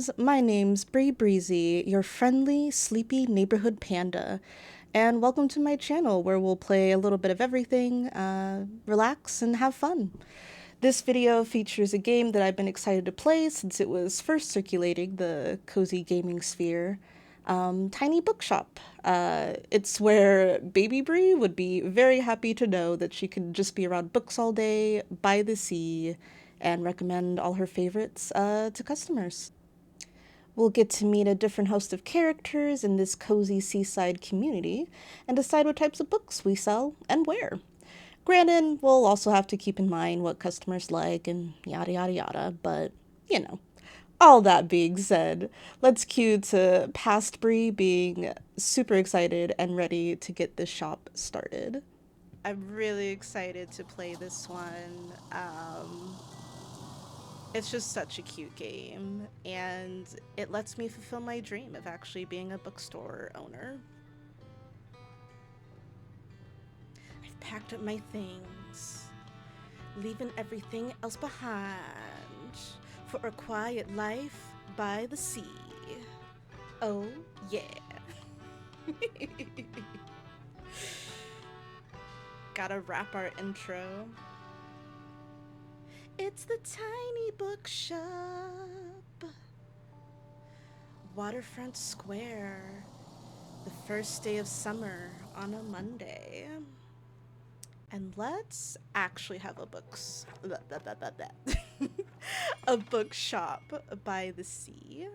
friends, my name's Bree Breezy, your friendly, sleepy neighborhood panda, and welcome to my channel where we'll play a little bit of everything, relax, and have fun. This video features a game that I've been excited to play since it was first circulating the cozy gaming sphere, Tiny Bookshop. It's where Baby Bree would be very happy to know that she could just be around books all day, by the sea, and recommend all her favorites to customers. We'll get to meet a different host of characters in this cozy seaside community and decide what types of books we sell and where. Granted, we'll also have to keep in mind what customers like and yada yada yada, but you know. All that being said, let's cue to past Bree being super excited and ready to get this shop started. I'm really excited to play this one. It's just such a cute game, and it lets me fulfill my dream of actually being a bookstore owner. I've packed up my things, leaving everything else behind for a quiet life by the sea. Oh, yeah. Gotta wrap our intro. It's the Tiny Bookshop. Waterfront Square. The first day of summer on a Monday. And let's actually have a bookshop by the sea.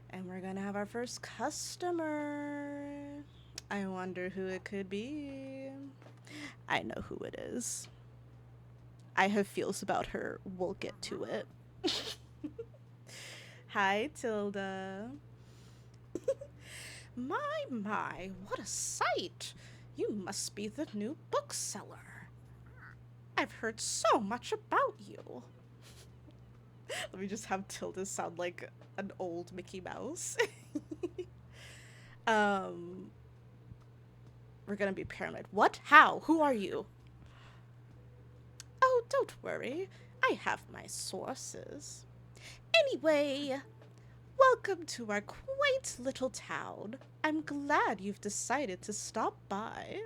And we're gonna have our first customer. I wonder who it could be. I know who it is. I have feels about her. We'll get to it. Hi, Tilda. My, what a sight! You must be the new bookseller. I've heard so much about you. Let me just have Tilda sound like an old Mickey Mouse. We're gonna be paranoid. What? How? Who are you? Oh, don't worry. I have my sources. Anyway, welcome to our quaint little town. I'm glad you've decided to stop by.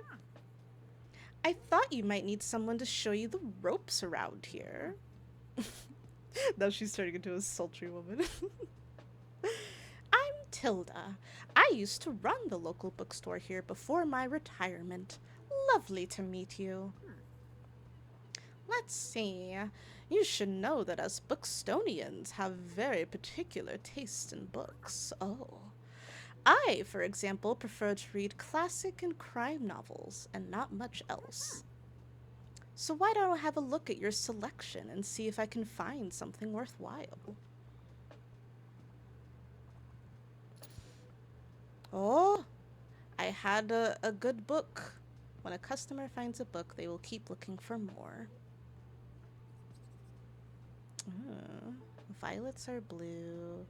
I thought you might need someone to show you the ropes around here. Now she's turning into a sultry woman. I'm Tilda. I used to run the local bookstore here before my retirement. Lovely to meet you. Let's see. You should know that us Bookstonians have very particular taste in books. Oh. I, for example, prefer to read classic and crime novels and not much else. So why don't I have a look at your selection and see if I can find something worthwhile? Oh, I had a good book. When a customer finds a book, they will keep looking for more. Violets are blue.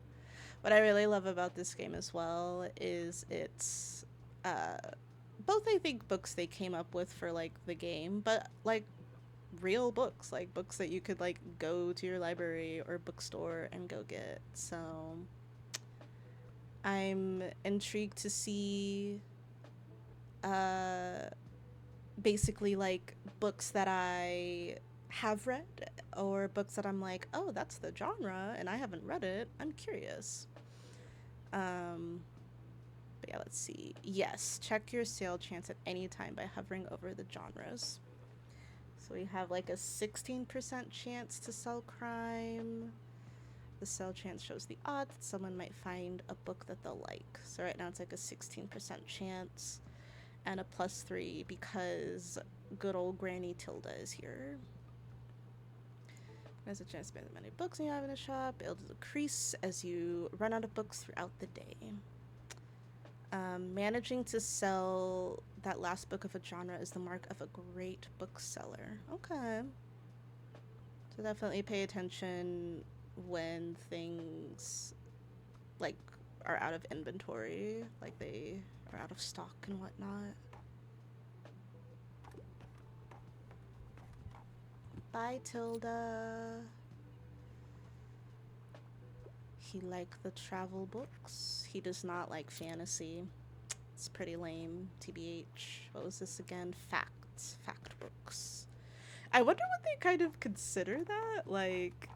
What I really love about this game as well is it's both, I think, books they came up with for like the game, but like real books, like books that you could like go to your library or bookstore and go get. So I'm intrigued to see basically like books that I have read or books that I'm like, oh, that's the genre and I haven't read it. I'm curious. But yeah, let's see. Yes, check your sale chance at any time by hovering over the genres. So we have like a 16% chance to sell crime. The sell chance shows the odds that someone might find a book that they'll like. So right now it's like a 16% chance and a +3 because good old Granny Tilda is here. There's a chance to spend the many books you have in a shop. It'll decrease as you run out of books throughout the day. Managing to sell that last book of a genre is the mark of a great bookseller. Okay. So definitely pay attention when things like are out of inventory, like they are out of stock and whatnot. Bye, Tilda. He liked the travel books. He does not like fantasy. It's pretty lame, TBH. What was this again? Facts. Fact books. I wonder what they kind of consider that. Like,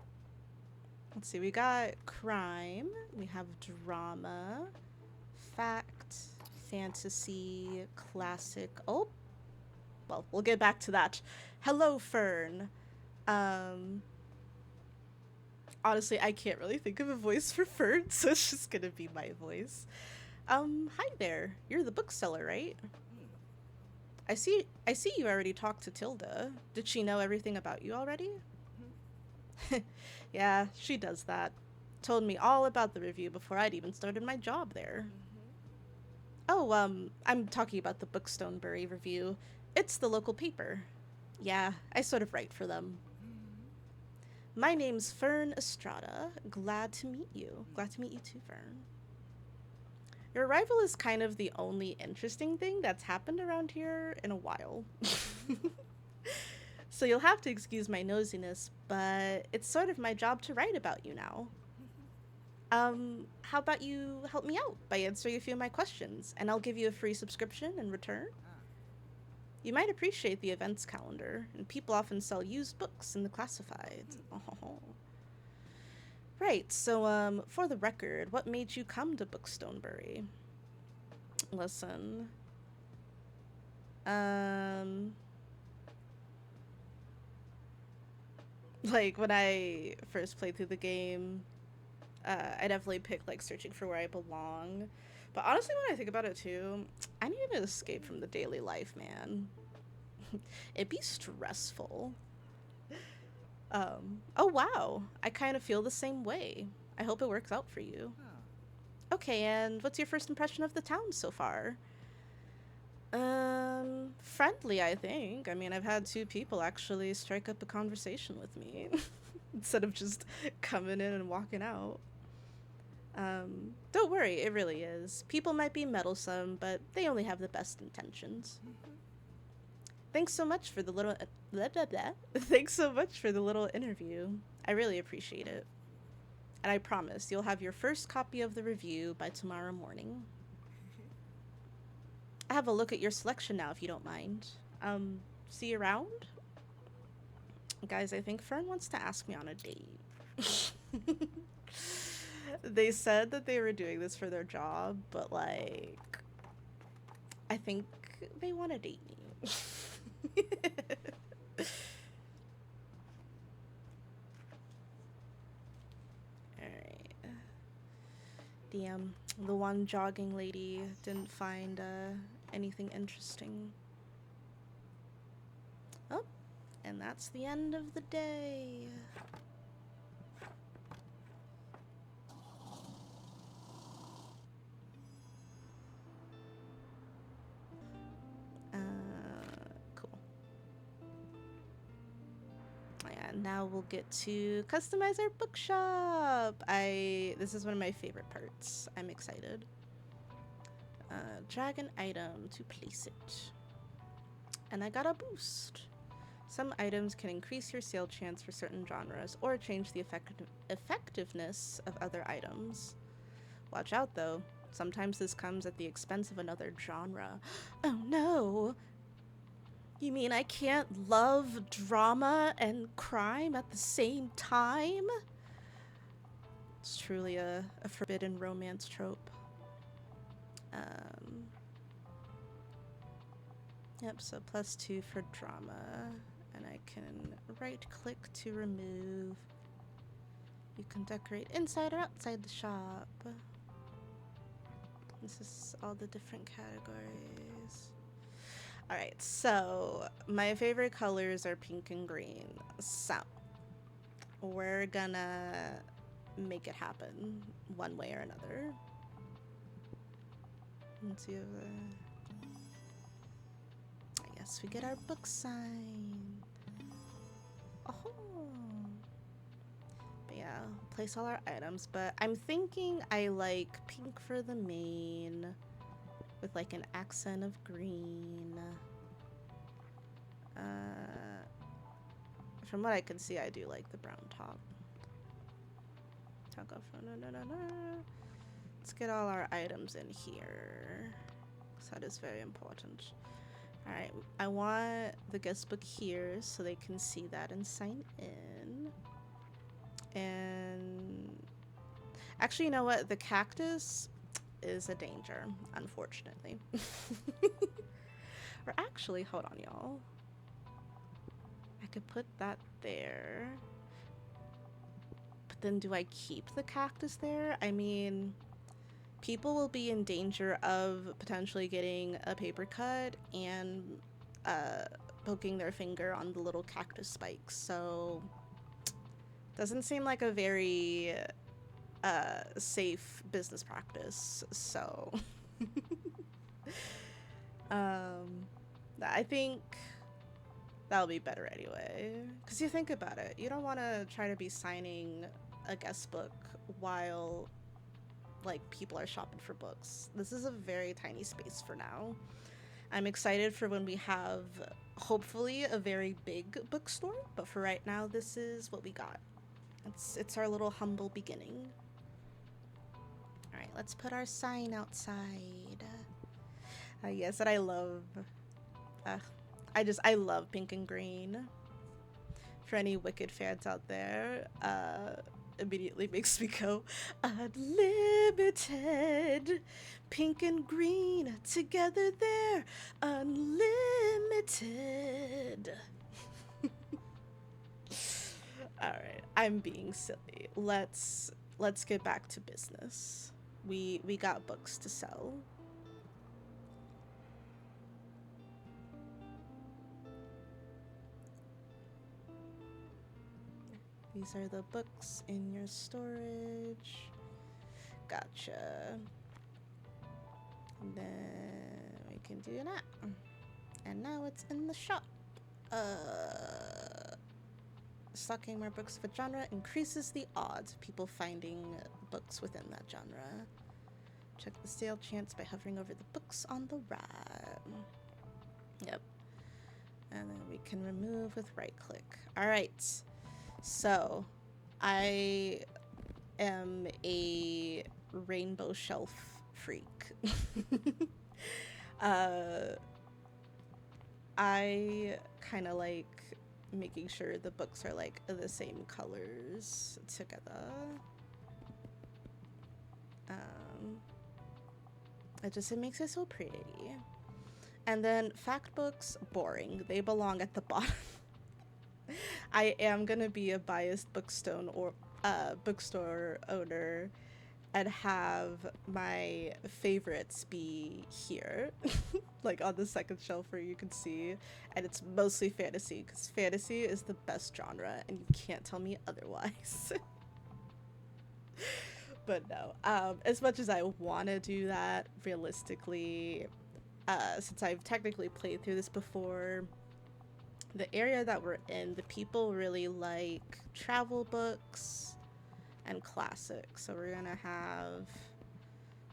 let's see, we got crime, we have drama, fact, fantasy, classic. Oh, well, we'll get back to that. Hello, Fern. Um, Honestly, I can't really think of a voice for Fern, so it's just gonna be my voice. Hi there. You're the bookseller, right? I see you already talked to Tilda. Did she know everything about you already? Yeah, she does that. Told me all about the review before I'd even started my job there. Oh, I'm talking about the Bookstonebury review. It's the local paper. Yeah, I sort of write for them. My name's Fern Estrada. Glad to meet you. Glad to meet you too, Fern. Your arrival is kind of the only interesting thing that's happened around here in a while. So you'll have to excuse my nosiness, but it's sort of my job to write about you now. How about you help me out by answering a few of my questions, and I'll give you a free subscription in return? You might appreciate the events calendar, and people often sell used books in the classifieds. Oh. Right, so, for the record, what made you come to Bookstonebury? Listen. Like, when I first played through the game, I definitely picked, like, searching for where I belong. But honestly, when I think about it, too, I need to escape from the daily life, man. It'd be stressful. Oh wow, I kind of feel the same way. I hope it works out for you. Okay, and what's your first impression of the town so far? Friendly, I think. I mean, I've had two people actually strike up a conversation with me instead of just coming in and walking out. Don't worry, it really is. People might be meddlesome, but they only have the best intentions. Thanks so much for the little blah, blah, blah. Thanks so much for the little interview. I really appreciate it. And I promise you'll have your first copy of the review by tomorrow morning. I have a look at your selection now, if you don't mind. See you around? Guys, I think Fern wants to ask me on a date. They said that they were doing this for their job, but, like, I think they want to date me. Alright. Damn, the one jogging lady didn't find anything interesting. Oh, and that's the end of the day. Cool. Yeah, now we'll get to customize our bookshop. This is one of my favorite parts. I'm excited. Drag an item to place it. And I got a boost. Some items can increase your sale chance for certain genres or change the effectiveness of other items. Watch out though. Sometimes this comes at the expense of another genre. Oh no! You mean I can't love drama and crime at the same time? It's truly a forbidden romance trope. Yep, so +2 for drama. And I can right-click to remove. You can decorate inside or outside the shop. This is all the different categories. Alright, so my favorite colors are pink and green. So we're gonna make it happen one way or another. Let's see if I guess we get our book sign. Oh. But yeah, place all our items, but I'm thinking I like pink for the main with like an accent of green. From what I can see, I do like the brown top. Let's get all our items in here. So that is very important. Alright, I want the guest book here so they can see that and sign in. And actually, you know what? The cactus is a danger, unfortunately. Or actually, hold on, y'all. I could put that there. But then do I keep the cactus there? I mean, people will be in danger of potentially getting a paper cut and poking their finger on the little cactus spikes. So, doesn't seem like a very safe business practice. So, I think that'll be better anyway. Because you think about it, you don't want to try to be signing a guest book while like people are shopping for books. This is a very tiny space for now. I'm excited for when we have hopefully a very big bookstore, but for right now this is what we got. It's our little humble beginning. All right, let's put our sign outside. Yes, and I love I love pink and green. For any Wicked fans out there, immediately makes me go, unlimited, pink and green, together they're unlimited. Alright, I'm being silly. Let's get back to business. We got books to sell. These are the books in your storage. Gotcha. And then we can do that. And now it's in the shop. Stocking more books of a genre increases the odds of people finding books within that genre. Check the sale chance by hovering over the books on the right. Yep. And then we can remove with right click. Alright. So, I am a rainbow shelf freak. I kind of like making sure the books are like the same colors together. It makes it so pretty. And then fact books, boring. They belong at the bottom. I am gonna be a biased bookstore owner and have my favorites be here, like on the second shelf where you can see, and it's mostly fantasy because fantasy is the best genre and you can't tell me otherwise. But no, as much as I want to do that, realistically, since I've technically played through this before, the area that we're in, the people really like travel books and classics. So we're gonna have...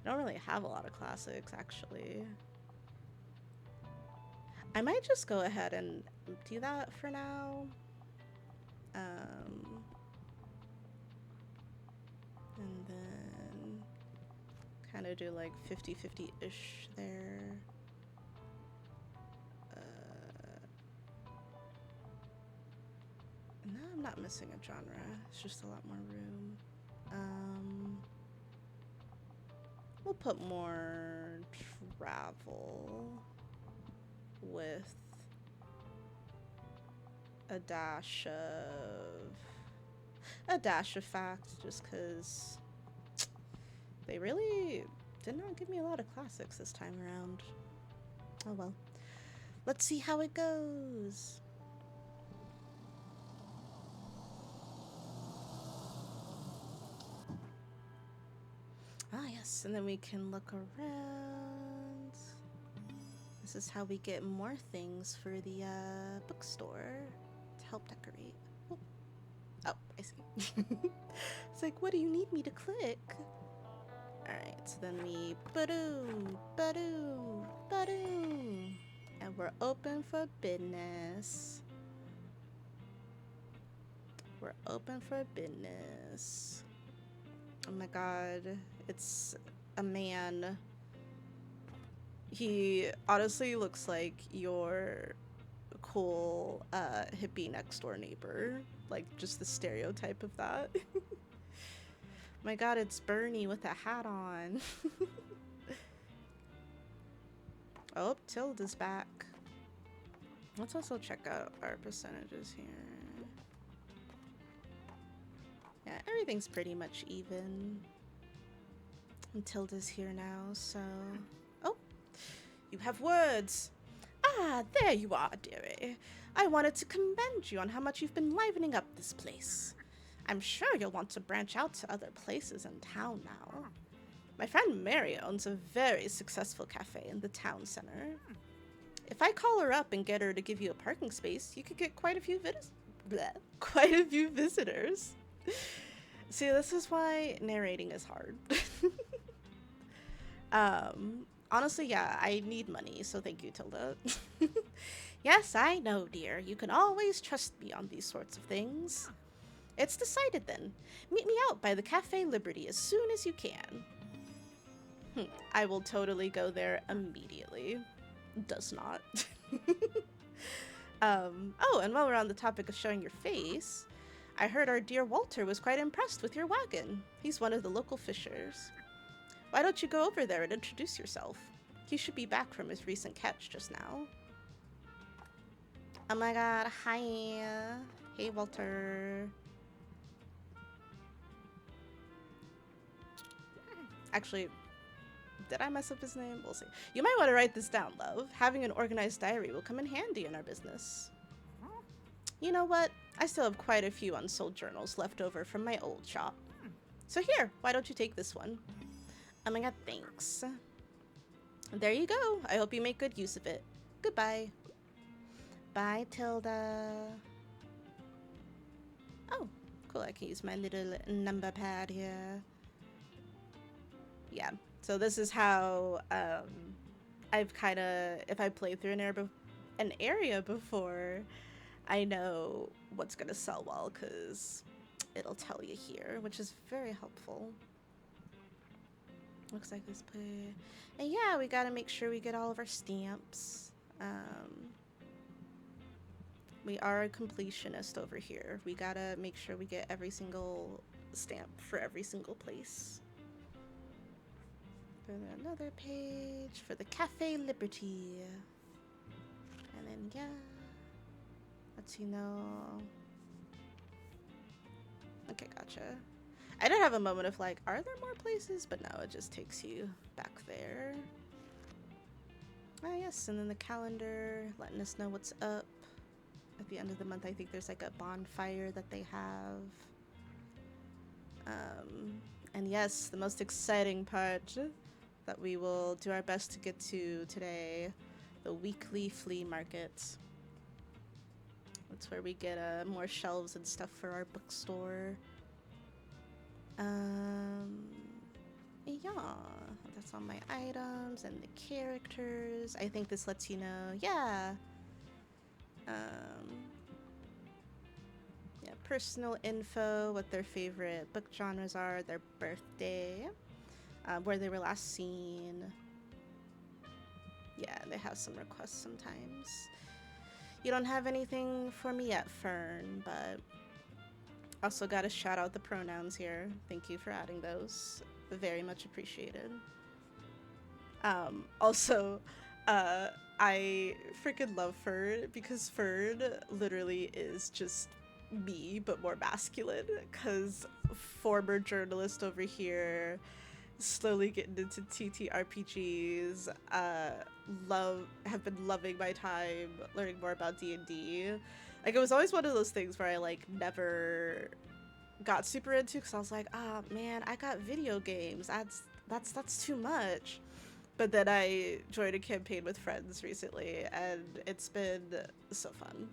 I don't really have a lot of classics, actually. I might just go ahead and do that for now. And then kind of do like 50-50-ish there. No, I'm not missing a genre. It's just a lot more room. We'll put more travel with a dash of fact, just because they really did not give me a lot of classics this time around. Oh well. Let's see how it goes. Ah, yes, and then we can look around. This is how we get more things for the bookstore to help decorate. Oh, I see. It's like, what do you need me to click? Alright, so then we ba-doom, ba-doom, ba-doom. And we're open for business. We're open for business. Oh my god. It's a man. He honestly looks like your cool hippie next door neighbor. Like just the stereotype of that. My god, it's Bernie with a hat on. Oh, Tilda's back. Let's also check out our percentages here. Yeah, everything's pretty much even. And Tilda's here now, so... Oh, you have words. Ah, there you are, dearie. I wanted to commend you on how much you've been livening up this place. I'm sure you'll want to branch out to other places in town now. My friend Mary owns a very successful cafe in the town center. If I call her up and get her to give you a parking space, you could get quite a few visitors. See, this is why narrating is hard. Honestly, yeah, I need money, so thank you, Tilda. Yes, I know, dear. You can always trust me on these sorts of things. It's decided then. Meet me out by the Cafe Liberty as soon as you can. I will totally go there immediately. Does not. Oh, and while we're on the topic of showing your face, I heard our dear Walter was quite impressed with your wagon. He's one of the local fishers. Why don't you go over there and introduce yourself? He should be back from his recent catch just now. Oh my god, hi. Hey, Walter. Actually, did I mess up his name? We'll see. You might want to write this down, love. Having an organized diary will come in handy in our business. You know what? I still have quite a few unsold journals left over from my old shop. So here, why don't you take this one? Oh my god, thanks. There you go. I hope you make good use of it. Goodbye. Bye, Tilda. Oh, cool. I can use my little number pad here. Yeah. So this is how I've kind of, if I play through an area before, I know what's going to sell well because it'll tell you here, which is very helpful. Looks like this play. And yeah, we got to make sure we get all of our stamps. We are a completionist over here. We got to make sure we get every single stamp for every single place. Another page for the Cafe Liberty. And then, yeah. Lets you know. Okay, gotcha. I did have a moment of like, are there more places? But no, it just takes you back there. Ah, yes, and then the calendar letting us know what's up. At the end of the month, I think there's like a bonfire that they have. And yes, the most exciting part that we will do our best to get to today, the weekly flea market. That's where we get more shelves and stuff for our bookstore. Yeah, that's all my items and the characters. I think this lets you know, yeah. Yeah, personal info, what their favorite book genres are, their birthday, where they were last seen. Yeah, they have some requests sometimes. You don't have anything for me yet, Fern, but also gotta shout out the pronouns here. Thank you for adding those. Very much appreciated. Also, I freaking love Fern because Fern literally is just me, but more masculine, because former journalist over here, slowly getting into TTRPGs, have been loving my time learning more about D&D. Like, it was always one of those things where I like never got super into, because I was like, ah, man, I got video games, that's too much. But then I joined a campaign with friends recently, and it's been so fun.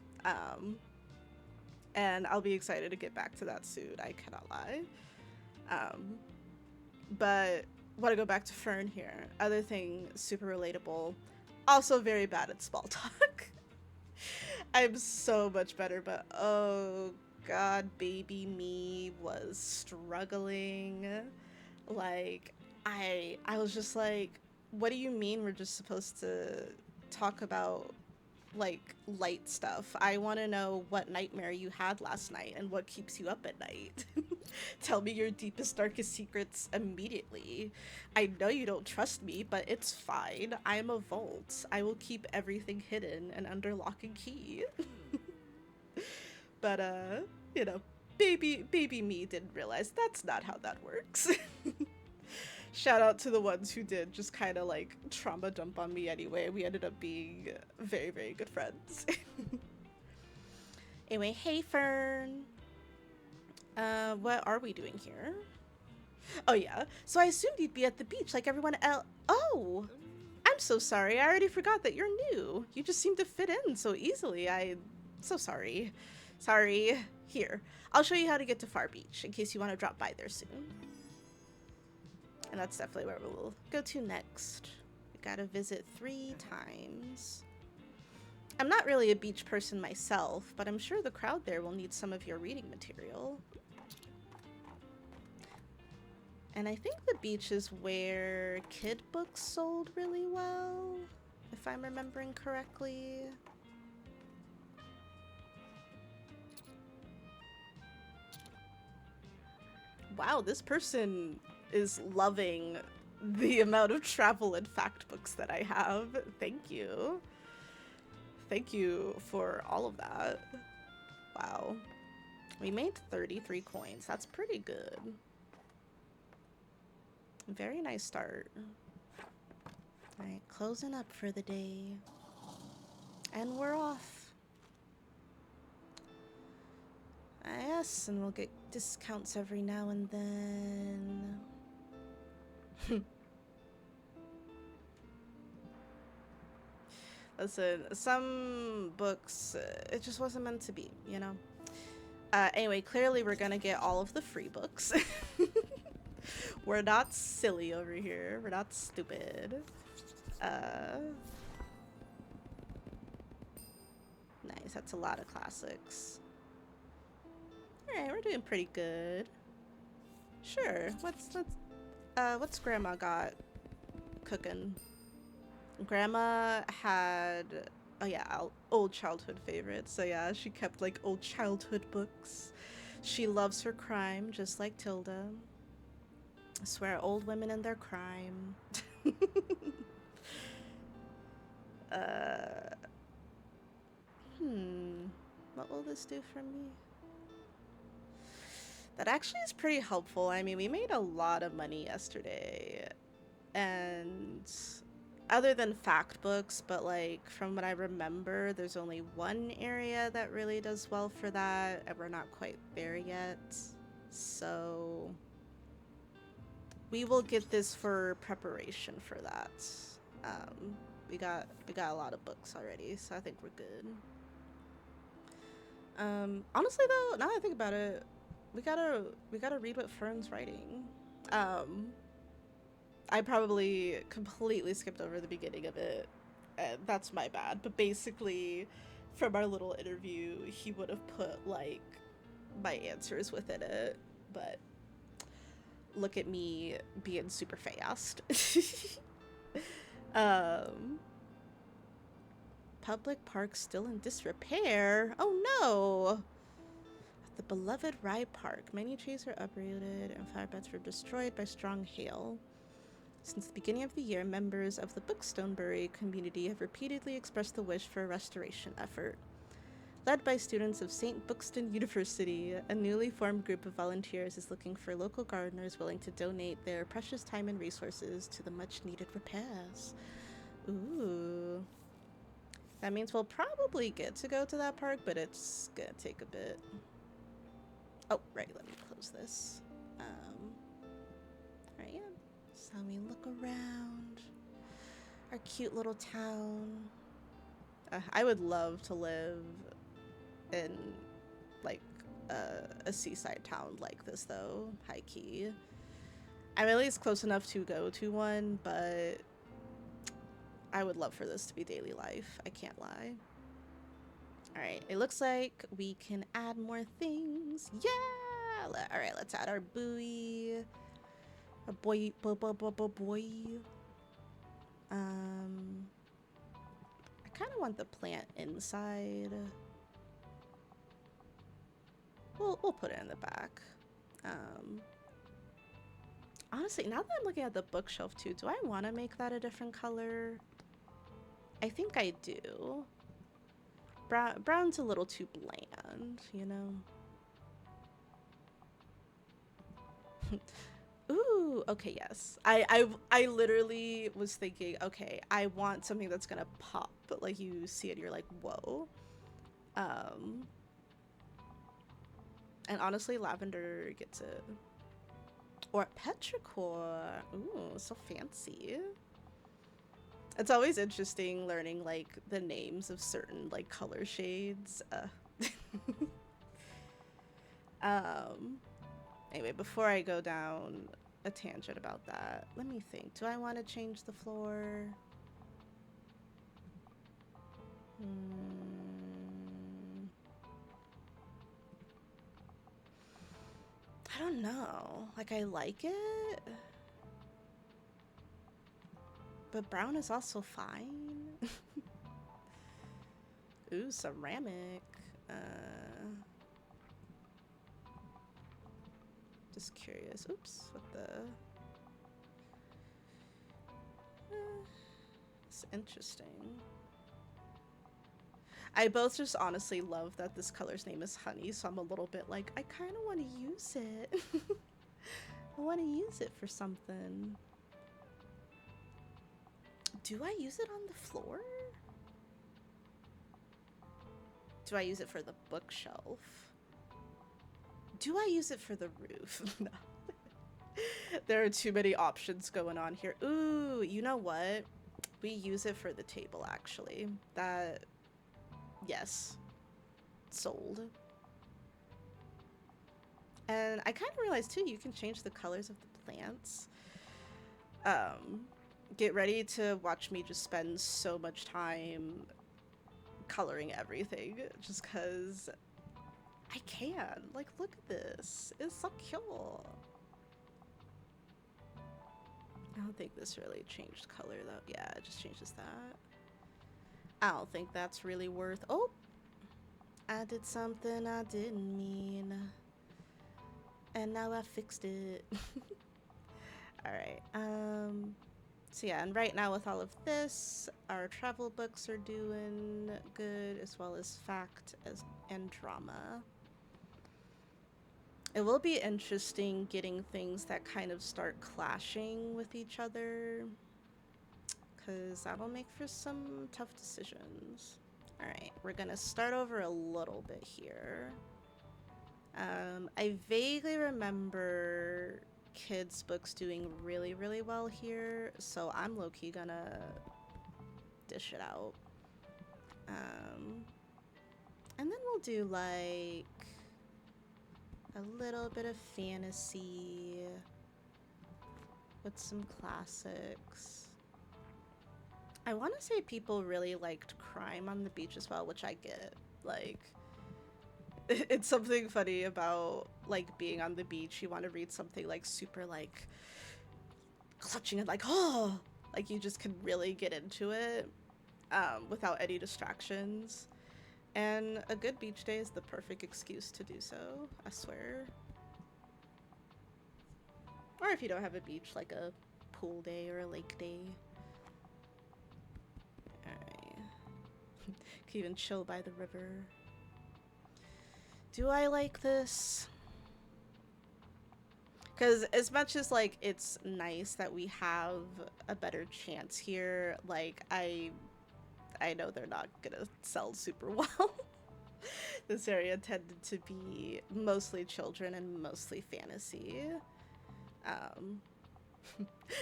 And I'll be excited to get back to that soon, I cannot lie. But want to go back to Fern here. Other thing, super relatable. Also very bad at small talk. I'm so much better, but oh god, baby me was struggling. Like, I was just like, what do you mean we're just supposed to talk about like light stuff? I want to know what nightmare you had last night and what keeps you up at night. Tell me your deepest, darkest secrets immediately. I know you don't trust me, but it's fine. I'm a vault. I will keep everything hidden and under lock and key. But you know, baby me didn't realize that's not how that works. Shout out to the ones who did just kind of like trauma dump on me anyway. We ended up being very, very good friends. Anyway, hey Fern. What are we doing here? Oh yeah, so I assumed you'd be at the beach like everyone else. Oh, I'm so sorry. I already forgot that you're new. You just seem to fit in so easily. I'm so sorry. Sorry. Here, I'll show you how to get to Far Beach in case you want to drop by there soon. And that's definitely where we'll go to next. We gotta visit 3 times. I'm not really a beach person myself, but I'm sure the crowd there will need some of your reading material. And I think the beach is where kid books sold really well, if I'm remembering correctly. Wow, this person is loving the amount of travel and fact books that I have. Thank you. Thank you for all of that. Wow. We made 33 coins. That's pretty good. Very nice start. Alright, closing up for the day. And we're off. Yes, and we'll get discounts every now and then. Listen, some books, it just wasn't meant to be, you know? Anyway, clearly we're gonna get all of the free books. We're not silly over here. We're not stupid. Nice, that's a lot of classics. Alright, we're doing pretty good. Sure, what's Grandma got cooking? Grandma had, oh yeah, old childhood favorites. So yeah, she kept like old childhood books. She loves her crime, just like Tilda. I swear, old women and their crime. uh, what will this do for me? That actually is pretty helpful. I mean, we made a lot of money yesterday. And other than fact books, but like from what I remember, there's only one area that really does well for that, and we're not quite there yet. So we will get this for preparation for that. We got a lot of books already, so I think we're good. Honestly though, now that I think about it, we gotta read what Fern's writing. I probably completely skipped over the beginning of it, and that's my bad. But basically, from our little interview, he would have put like my answers within it. But look at me being super fast. Public park still in disrepair. Oh no! The beloved Rye Park. Many trees are uprooted and flower beds were destroyed by strong hail. Since the beginning of the year, members of the Bookstonebury community have repeatedly expressed the wish for a restoration effort. Led by students of St. Buxton University, a newly formed group of volunteers is looking for local gardeners willing to donate their precious time and resources to the much-needed repairs. Ooh. That means we'll probably get to go to that park, but it's gonna take a bit. Oh, right, let me close this. Right, yeah. So we look around our cute little town. I would love to live in like a seaside town like this though, high key. I'm at least close enough to go to one, but I would love for this to be daily life. I can't lie. Alright, it looks like we can add more things. Yeah! Alright, let's add our buoy. A boy. I kind of want the plant inside. We'll put it in the back. Honestly, now that I'm looking at the bookshelf too, do I want to make that a different color? I think I do. Brown's a little too bland, you know? Ooh, okay, yes. I literally was thinking, okay, I want something that's gonna pop, but like you see it, you're like, whoa. And honestly, lavender gets it. Or petrichor. Ooh, so fancy. It's always interesting learning like the names of certain like color shades. Anyway, before I go down a tangent about that, let me think. Do I want to change the floor? I don't know. Like, I like it, but brown is also fine. Ooh, ceramic. Just curious. Oops, what the... It's interesting. I both just honestly love that this color's name is Honey, so I'm a little bit like, I kind of want to use it. I want to use it for something. Do I use it on the floor? Do I use it for the bookshelf? Do I use it for the roof? No. There are too many options going on here. Ooh, you know what? We use it for the table, actually. That... Yes. Sold. And I kind of realized, too, you can change the colors of the plants. Get ready to watch me just spend so much time coloring everything, just because I can. Like, look at this. It's so cute. I don't think this really changed color, though. Yeah, it just changes that. I don't think that's really worth... Oh! I did something I didn't mean. And now I fixed it. Alright, so yeah, and right now with all of this, our travel books are doing good, as well as fact and drama. It will be interesting getting things that kind of start clashing with each other, because that'll make for some tough decisions. Alright, we're gonna start over a little bit here. I vaguely remember kids' books doing really, really well here, so I'm low-key gonna dish it out. And then we'll do, like, a little bit of fantasy with some classics. I want to say people really liked crime on the beach as well, which I get. Like, it's something funny about, like, being on the beach. You want to read something, like, super, like, clutching and, like, oh! Like, you just can really get into it without any distractions. And a good beach day is the perfect excuse to do so, I swear. Or if you don't have a beach, like a pool day or a lake day. Alright. Can even chill by the river. Do I like this? Because as much as, like, it's nice that we have a better chance here, like, I know they're not gonna sell super well. This area tended to be mostly children and mostly fantasy.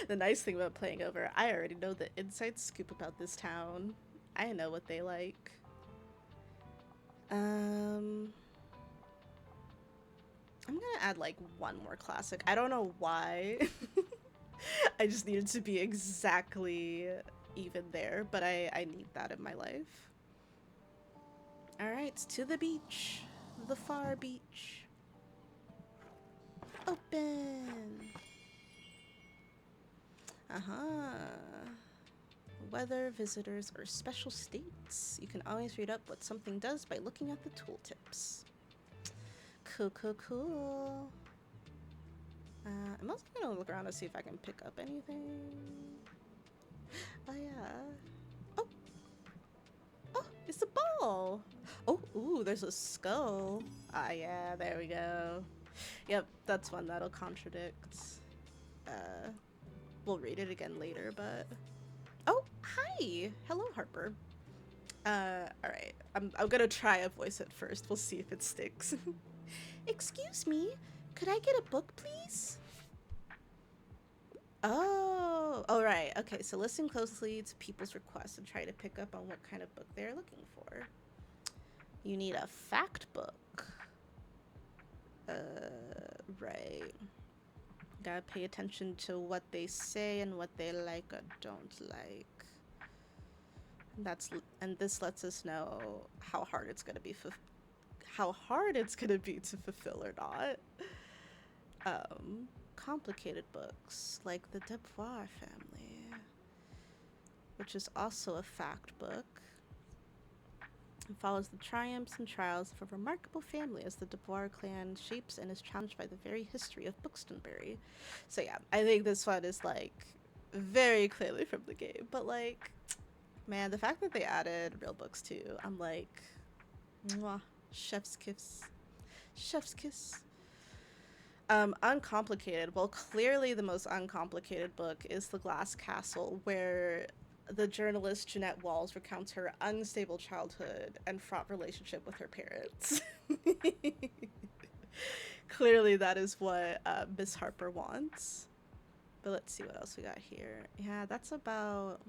The nice thing about playing over, I already know the inside scoop about this town. I know what they like. I'm gonna add like one more classic. I don't know why. I just needed to be exactly even there, but I need that in my life. Alright, to the beach. The far beach. Open! Uh-huh. Weather, visitors, or special states. You can always read up what something does by looking at the tooltips. Cool, cool, cool. I'm also gonna look around to see if I can pick up anything. Oh yeah. Oh! Oh, it's a ball! Oh, ooh, there's a skull. Ah yeah, there we go. Yep, that's one that'll contradict. We'll read it again later, but... Oh, hi! Hello, Harper. Alright. I'm gonna try a voice at first. We'll see if it sticks. Excuse me, could I get a book, please? Oh, alright. Okay, so listen closely to people's requests and try to pick up on what kind of book they're looking for. You need a fact book. Right. Gotta pay attention to what they say and what they like or don't like. And this lets us know how hard it's gonna be to fulfill or not. Complicated books like the Devoir family, which is also a fact book. It follows the triumphs and trials of a remarkable family as the Devoir clan shapes and is challenged by the very history of Bookstonbury. So yeah, I think this one is like very clearly from the game, but like, man, the fact that they added real books too, I'm like, mwah, chef's kiss. Chef's kiss. Uncomplicated. Well, clearly the most uncomplicated book is The Glass Castle, where the journalist Jeanette Walls recounts her unstable childhood and fraught relationship with her parents. Clearly that is what Miss Harper wants. But let's see what else we got here. Yeah, that's about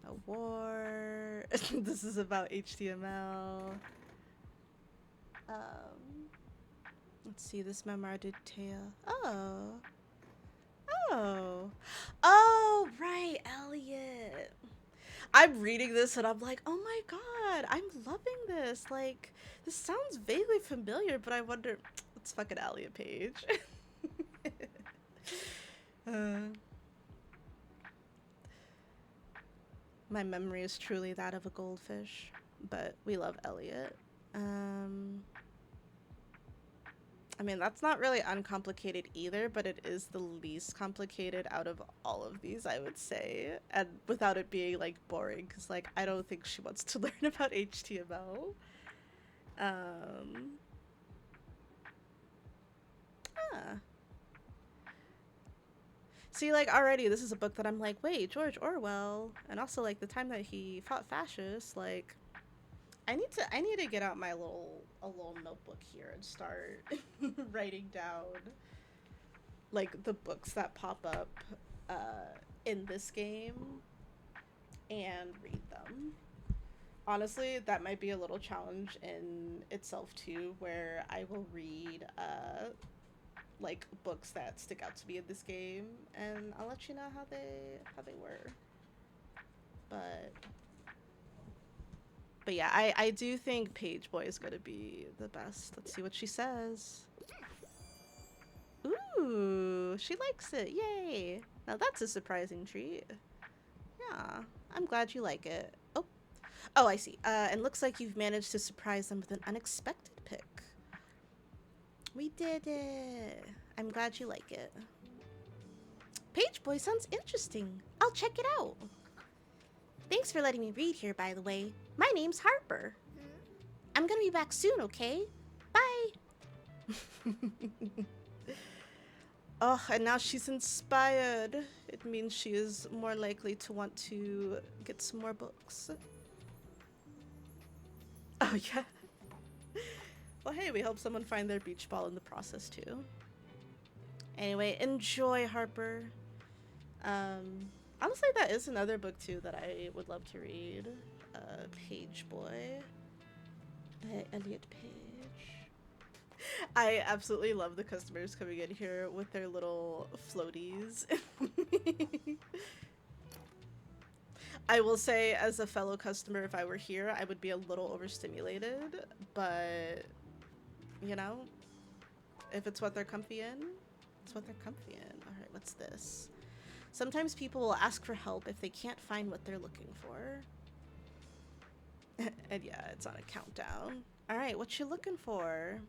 a war. This is about HTML. Let's see, this memoir detail. Oh. Oh. Oh, right, Elliot. I'm reading this and I'm like, oh my god, I'm loving this. Like, this sounds vaguely familiar, but I wonder. It's fucking Elliot Page. My memory is truly that of a goldfish, but we love Elliot. I mean, that's not really uncomplicated either, but it is the least complicated out of all of these, I would say. And without it being, like, boring, because, like, I don't think she wants to learn about HTML. See, like, already, this is a book that I'm like, wait, George Orwell, and also, like, the time that he fought fascists, like... I need to get out a little notebook here and start writing down like the books that pop up in this game and read them. Honestly, that might be a little challenge in itself too, where I will read like books that stick out to me in this game, and I'll let you know how they were. But yeah, I do think Page Boy is gonna be the best. Let's see what she says. Ooh, she likes it. Yay. Now that's a surprising treat. Yeah, I'm glad you like it. Oh, I see. And looks like you've managed to surprise them with an unexpected pick. We did it. I'm glad you like it. Page Boy sounds interesting. I'll check it out. Thanks for letting me read here, by the way. My name's Harper. I'm gonna be back soon, okay? Bye! Oh, and now she's inspired. It means she is more likely to want to get some more books. Oh, yeah. Well, hey, we helped someone find their beach ball in the process, too. Anyway, enjoy, Harper. Honestly, that is another book, too, that I would love to read. Page Boy by Elliot Page. I absolutely love the customers coming in here with their little floaties. I will say, as a fellow customer, if I were here, I would be a little overstimulated, but, you know, if it's what they're comfy in, it's what they're comfy in. Alright, what's this? Sometimes people will ask for help if they can't find what they're looking for. And yeah, it's on a countdown. Alright, what you looking for?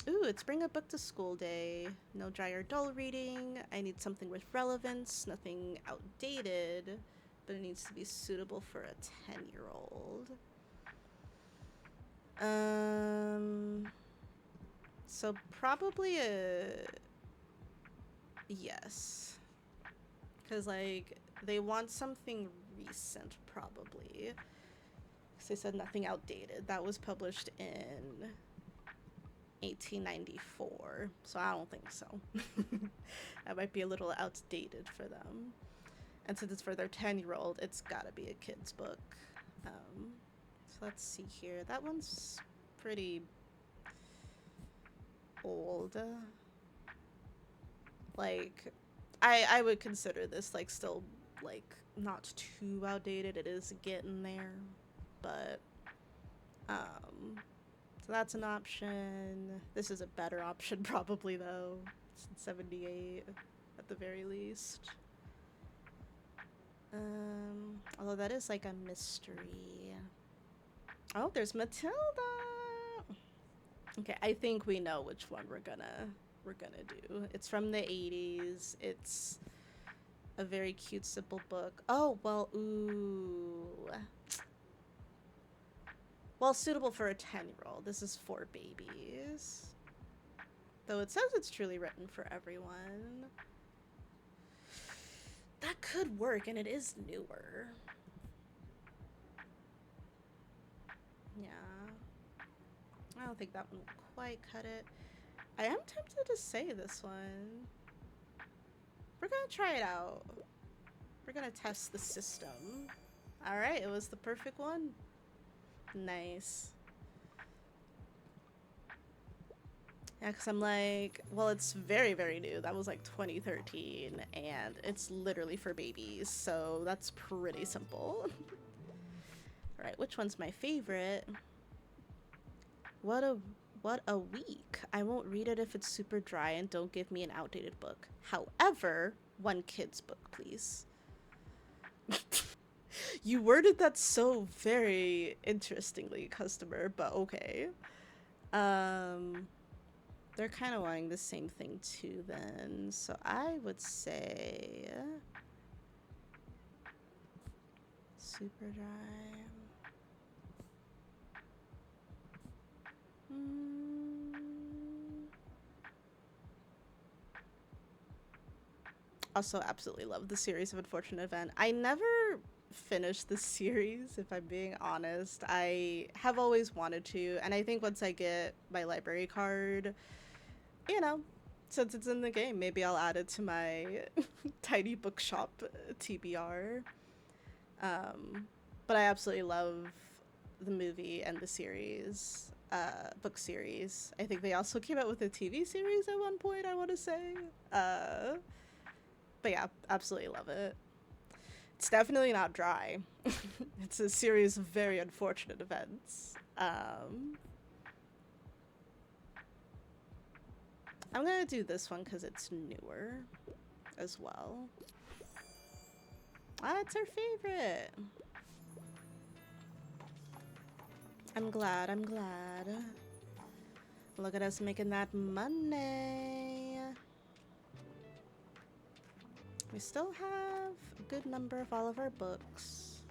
Ooh, it's bring a book to school day. No dry or dull reading. I need something with relevance, nothing outdated, but it needs to be suitable for a 10-year-old. So probably a yes. Because, like, they want something recent, probably. Because they said nothing outdated. That was published in 1894, so I don't think so. That might be a little outdated for them. And since it's for their 10-year-old, it's gotta be a kid's book. So let's see here. That one's pretty old. Like, I would consider this, like, still, like, not too outdated. It is getting there. But, so that's an option. This is a better option, probably, though. It's 78, at the very least. Although that is, like, a mystery. Oh, there's Matilda! Okay, I think we know which one we're gonna do. It's from the 80s. It's a very cute, simple book. Oh, well, ooh. Well, suitable for a 10-year-old. This is for babies. Though it says it's truly written for everyone. That could work, and it is newer. Yeah. I don't think that one will quite cut it. I am tempted to say this one. We're gonna try it out. We're gonna test the system. Alright, it was the perfect one. Nice. Yeah, because I'm like, well, it's very, very new. That was like 2013, and it's literally for babies, so that's pretty simple. Alright, which one's my favorite? What a week. I won't read it if it's super dry, and don't give me an outdated book. However, one kid's book, please. You worded that so very interestingly, customer, but okay. They're kind of wanting the same thing too then, so I would say super dry. Also absolutely love the series of Unfortunate Event. I never finished the series, if I'm being honest. I have always wanted to, and I think once I get my library card, you know, since it's in the game, maybe I'll add it to my Tiny Bookshop TBR. But I absolutely love the movie and the series, book series. I think they also came out with a TV series at one point, I want to say. But yeah, absolutely love it. It's definitely not dry. It's a series of very unfortunate events. I'm gonna do this one because it's newer as well. Ah, it's our favorite. I'm glad, I'm glad. Look at us making that money. We still have a good number of all of our books.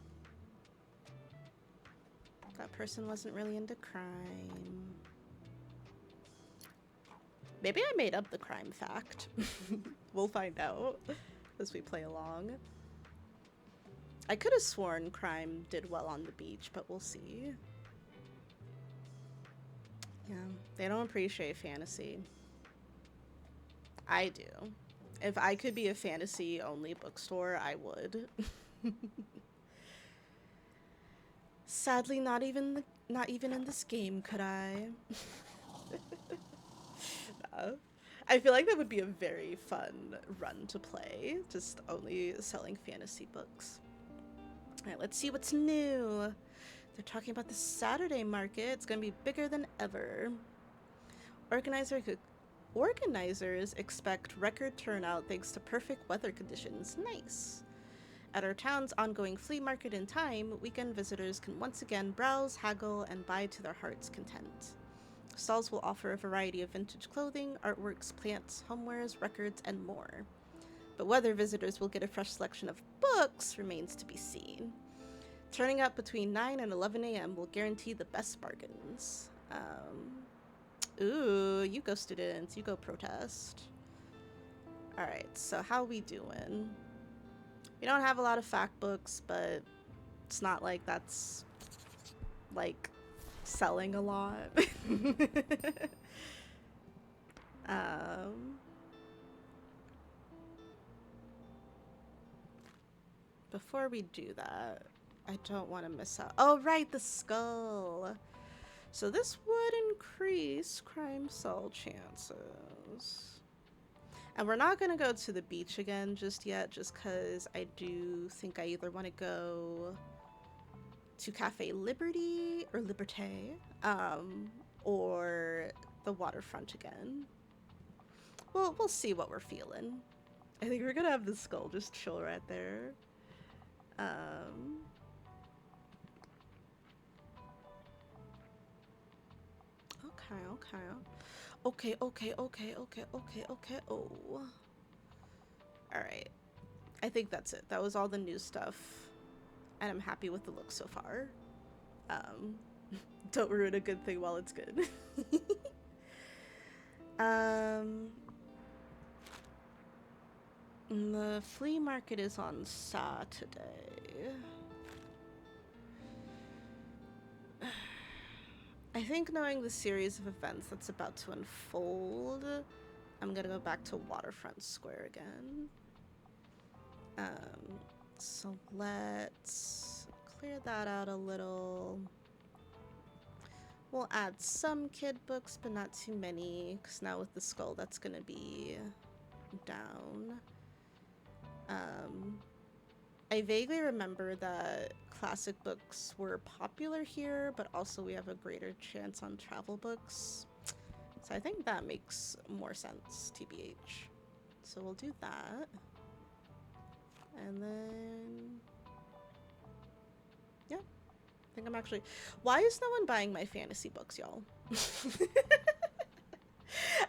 That person wasn't really into crime. Maybe I made up the crime fact. We'll find out as we play along. I could have sworn crime did well on the beach, but we'll see. Yeah, they don't appreciate fantasy. I do. If I could be a fantasy-only bookstore, I would. Sadly, not even in this game could I. No. I feel like that would be a very fun run to play, just only selling fantasy books. Alright, let's see what's new. They're talking about the Saturday market. It's gonna be bigger than ever. Organizer could Organizers expect record turnout thanks to perfect weather conditions. Nice. At our town's ongoing flea market in time, weekend visitors can once again browse, haggle, and buy to their heart's content. Stalls will offer a variety of vintage clothing, artworks, plants, homewares, records, and more. But whether visitors will get a fresh selection of books remains to be seen. Turning up between 9 and 11 a.m. will guarantee the best bargains. Ooh, you go students, you go protest. Alright, so how we doing? We don't have a lot of fact books, but it's not like that's, like, selling a lot. Before we do that, I don't want to miss out. Oh, right, the skull. So this would increase crime solve chances. And we're not going to go to the beach again just yet, just because I do think I either want to go to Cafe Liberty or Liberté, or the waterfront again. Well, we'll see what we're feeling. I think we're going to have the skull just chill right there. Okay. Oh. Alright. I think that's it. That was all the new stuff. And I'm happy with the look so far. Don't ruin a good thing while it's good. The flea market is on Saturday. I think knowing the series of events that's about to unfold, I'm gonna go back to Waterfront Square again. So let's clear that out a little. We'll add some kid books, but not too many, because now with the skull, that's gonna be down. I vaguely remember that classic books were popular here, but also we have a greater chance on travel books. So I think that makes more sense, TBH. So we'll do that. And then... yeah. I think I'm actually... Why is no one buying my fantasy books, y'all?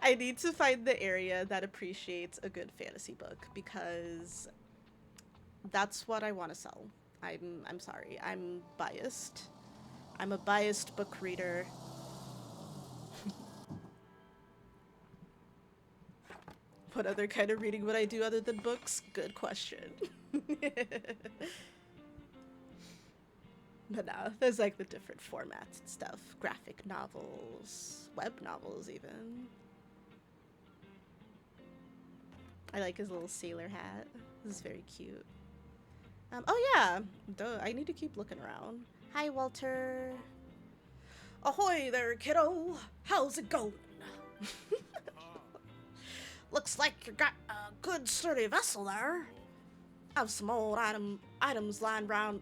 I need to find the area that appreciates a good fantasy book, because that's what I want to sell. I'm sorry. I'm biased. I'm a biased book reader. What other kind of reading would I do other than books? Good question. But no, there's like the different formats and stuff. Graphic novels, web novels even. I like his little sailor hat. This is very cute. Oh yeah, duh, I need to keep looking around. Hi, Walter. Ahoy there, kiddo. How's it going? Looks like you got a good sturdy vessel there. Have some old items lying around.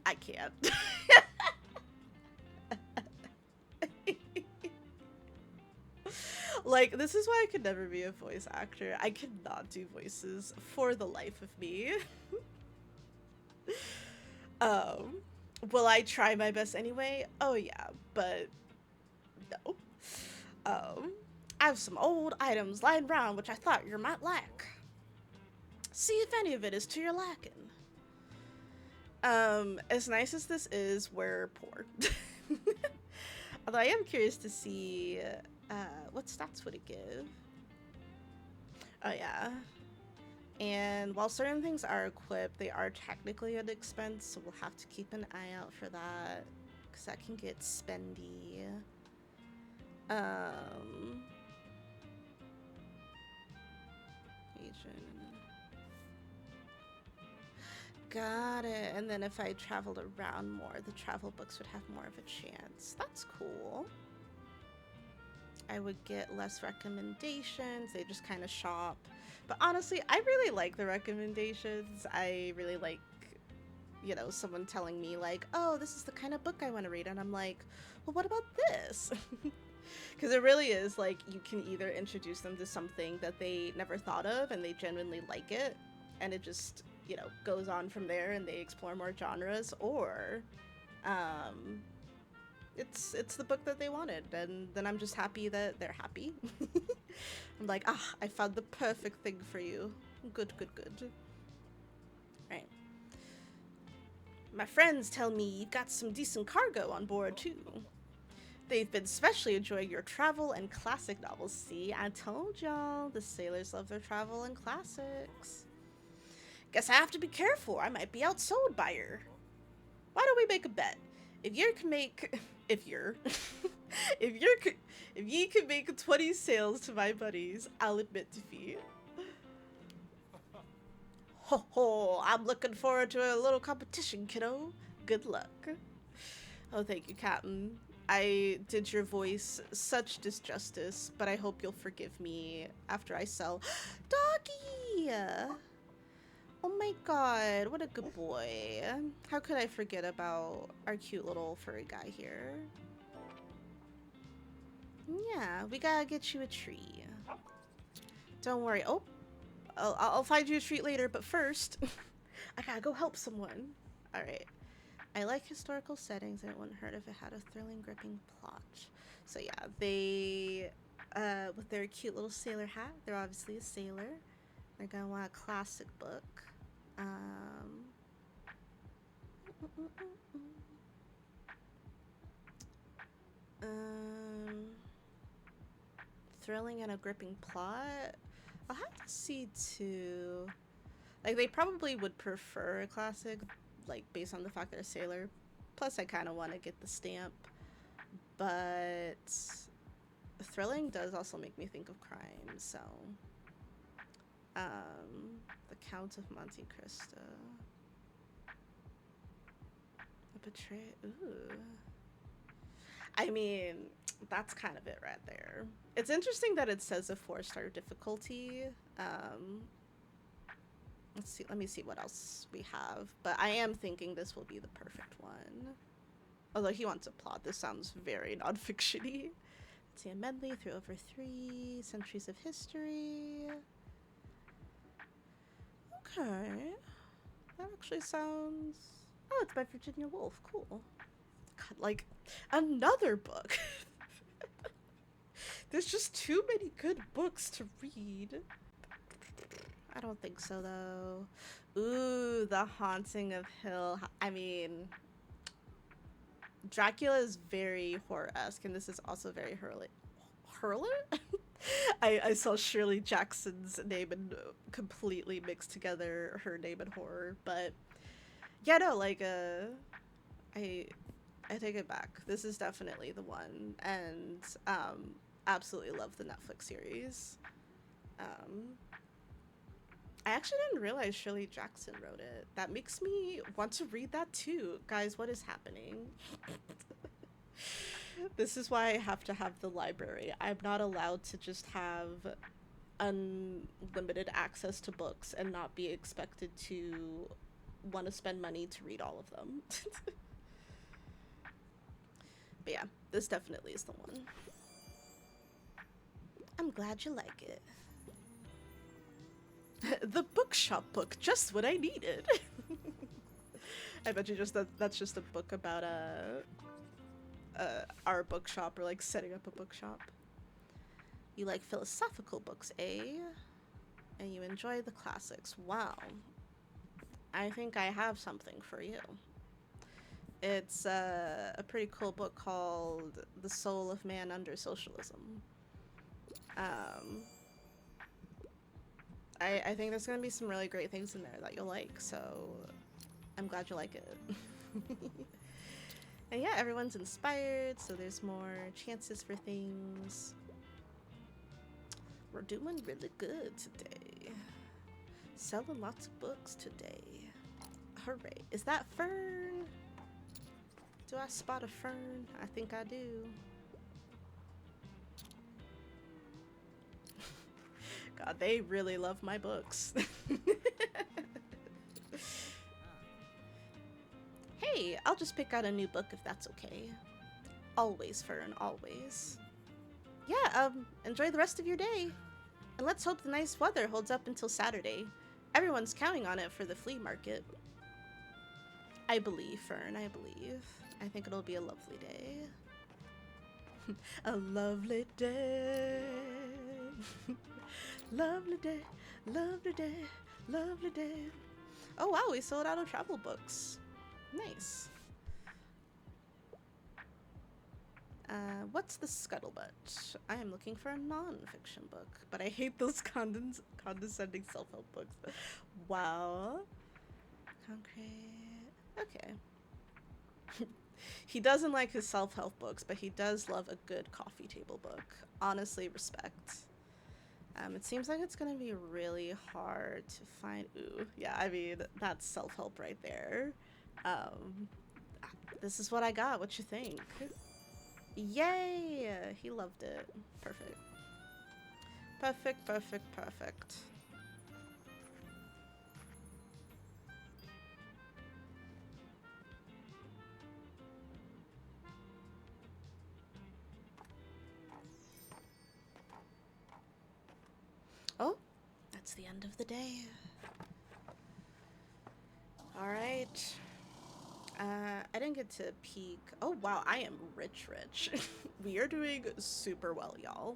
I can't. Like, this is why I could never be a voice actor. I could not do voices for the life of me. Will I try my best anyway? Oh yeah, but no. I have some old items lying around which I thought you might like. See if any of it is to your liking. As nice as this is, we're poor. Although I am curious to see, what stats would it give? Oh yeah. And while certain things are equipped, they are technically an expense, so we'll have to keep an eye out for that, because that can get spendy. Agent. Got it. And then if I traveled around more, the travel books would have more of a chance. That's cool. I would get less recommendations. They just kind of shop. But honestly, I really like the recommendations. I really like, you know, someone telling me like, oh, this is the kind of book I want to read. And I'm like, well, what about this? Because Because it really is like you can either introduce them to something that they never thought of and they genuinely like it, and it just, you know, goes on from there and they explore more genres, or um, it's the book that they wanted, and then I'm just happy that they're happy. I'm like, ah, I found the perfect thing for you. Good, good, good. Right. My friends tell me you've got some decent cargo on board, too. They've been especially enjoying your travel and classic novels. See, I told y'all, the sailors love their travel and classics. Guess I have to be careful. I might be outsold by her. Why don't we make a bet? If you can make, if you're, if you can make 20 sales to my buddies, I'll admit defeat. Ho ho! I'm looking forward to a little competition, kiddo. Good luck. Oh, thank you, Captain. I did your voice such disjustice, but I hope you'll forgive me after I sell. Doggy! Oh my god, what a good boy. How could I forget about our cute little furry guy here? Yeah, we gotta get you a tree. Don't worry. Oh, I'll find you a treat later, but first, I gotta go help someone. Alright. I like historical settings, and it wouldn't hurt if it had a thrilling, gripping plot. So yeah, they, with their cute little sailor hat, they're obviously a sailor. They're gonna want a classic book. Um, thrilling and a gripping plot. I'll have to see too. Like, they probably would prefer a classic, like, based on the fact they're a sailor. Plus, I kind of want to get the stamp. But thrilling does also make me think of crime, so. The Count of Monte Cristo. A betrayal. Ooh. I mean, that's kind of it right there. It's interesting that it says a 4-star difficulty. Let's see. Let me see what else we have. But I am thinking this will be the perfect one. Although he wants a plot. This sounds very non-fiction-y. Let's see. A medley through over 3 centuries of history. Okay. That actually sounds... Oh, it's by Virginia Woolf. Cool. God, like, another book. There's just too many good books to read. I don't think so, though. Ooh, The Haunting of Hill. I mean, Dracula is very horror-esque, and this is also very Hurler? I saw Shirley Jackson's name and completely mixed together her name and horror, but yeah, no, like, I take it back. This is definitely the one, and absolutely love the Netflix series. I actually didn't realize Shirley Jackson wrote it. That makes me want to read that too. Guys, what is happening? This is why I have to have the library. I'm not allowed to just have unlimited access to books and not be expected to want to spend money to read all of them. But yeah, this definitely is the one. I'm glad you like it. The bookshop book, just what I needed. I bet you that's just a book about our bookshop, or like setting up a bookshop. You like philosophical books, eh? And you enjoy the classics. Wow. I think I have something for you. It's a pretty cool book called The Soul of Man Under Socialism. I think there's gonna be some really great things in there that you'll like, so I'm glad you like it. And yeah, everyone's inspired, so there's more chances for things. We're doing really good today. Selling lots of books today. Hooray. Is that Fern? Do I spot a Fern? I think I do. God, they really love my books. Hey, I'll just pick out a new book if that's okay. Always, Fern, always. enjoy the rest of your day. And let's hope the nice weather holds up until Saturday. Everyone's counting on it for the flea market. I believe, Fern, I believe. I think it'll be a lovely day. A lovely day. Lovely day, lovely day, lovely day. Oh wow, we sold out of travel books. Nice. What's the scuttlebutt? I am looking for a non-fiction book, but I hate those condescending self-help books. Wow. Concrete. Okay. He doesn't like his self-help books, but he does love a good coffee table book. Honestly, respect. It seems like it's gonna be really hard to find. Ooh, yeah, I mean, that's self-help right there. This is what I got. What you think? Yay! He loved it. Perfect. Perfect, perfect, perfect. Oh, that's the end of the day. Alright. I didn't get to peek. Oh wow, I am rich. We are doing super well, y'all.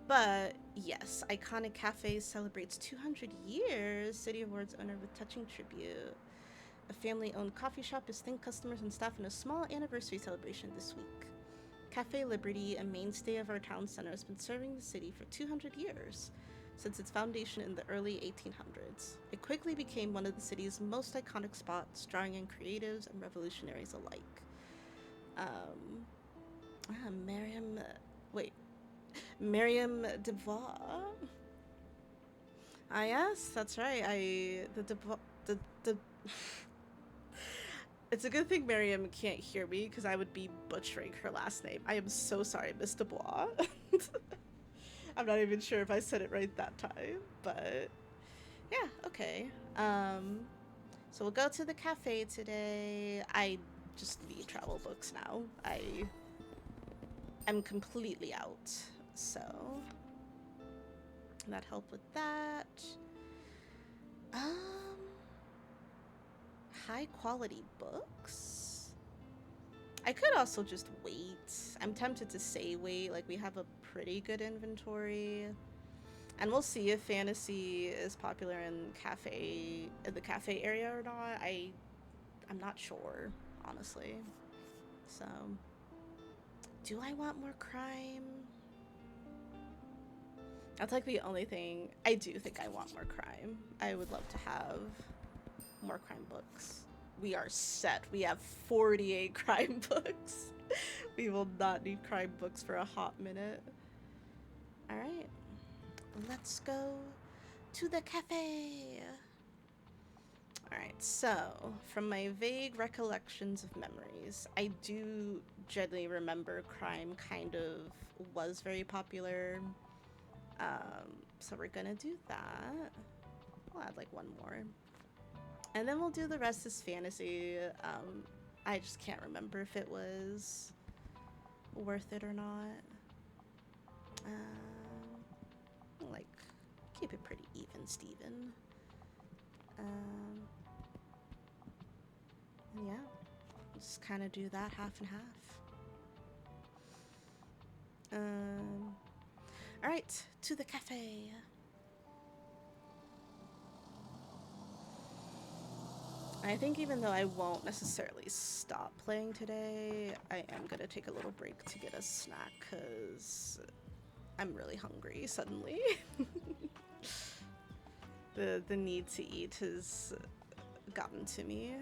But yes, Iconic Cafe celebrates 200 years. City Awards owner with touching tribute. A family-owned coffee shop is thanked customers and staff in a small anniversary celebration this week. Cafe Liberty, a mainstay of our town center, has been serving the city for 200 years. Since its foundation in the early 1800s, it quickly became one of the city's most iconic spots, drawing in creatives and revolutionaries alike. Miriam, Miriam Devois. Ah, yes, that's right. It's a good thing Miriam can't hear me because I would be butchering her last name. I am so sorry, Miss Dubois. I'm not even sure if I said it right that time, but yeah, okay. So we'll go to the cafe today. I just need travel books now. I'm completely out, so that helped with that. High quality books? I could also just wait. I'm tempted to say wait, like we have a pretty good inventory. And we'll see if fantasy is popular in the cafe area or not. I'm not sure, honestly. So, do I want more crime? That's like the only thing. I do think I want more crime. I would love to have more crime books. We are set. We have 48 crime books. We will not need crime books for a hot minute. All right, let's go to the cafe. All right, so from my vague recollections of memories, I do generally remember crime kind of was very popular. So we're gonna do that. We'll add like one more. And then we'll do the rest as fantasy. I just can't remember if it was worth it or not. Like, keep it pretty even, Steven. Yeah, just kind of do that half and half. All right, to the cafe. I think even though I won't necessarily stop playing today, I am gonna take a little break to get a snack because I'm really hungry suddenly. The need to eat has gotten to me.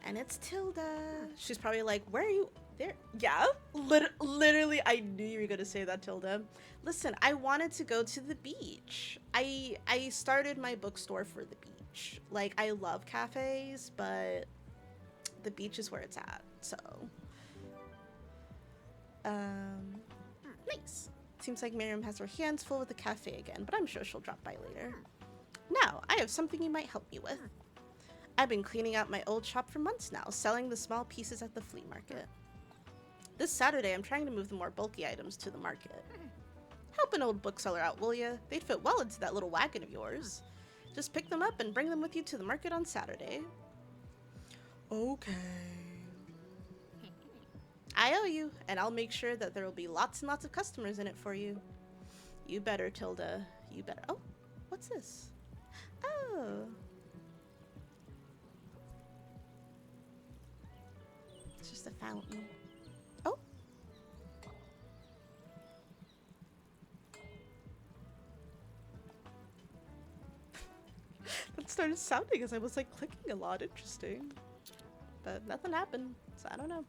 And it's Tilda. She's probably like, where are you? There. Yeah, literally, I knew you were gonna say that, Tilda. Listen, I wanted to go to the beach. I started my bookstore for the beach. Like, I love cafes, but the beach is where it's at, so. Nice. Seems like Miriam has her hands full with the cafe again, but I'm sure she'll drop by later. Now, I have something you might help me with. I've been cleaning out my old shop for months now, selling the small pieces at the flea market. This Saturday, I'm trying to move the more bulky items to the market. Help an old bookseller out, will ya? They'd fit well into that little wagon of yours. Just pick them up and bring them with you to the market on Saturday. Okay. I owe you, and I'll make sure that there will be lots and lots of customers in it for you. You better, Tilda. You better. Oh, what's this? Oh. It's just a fountain. Oh. That started sounding as I was like clicking a lot. Interesting. But nothing happened, so I don't know.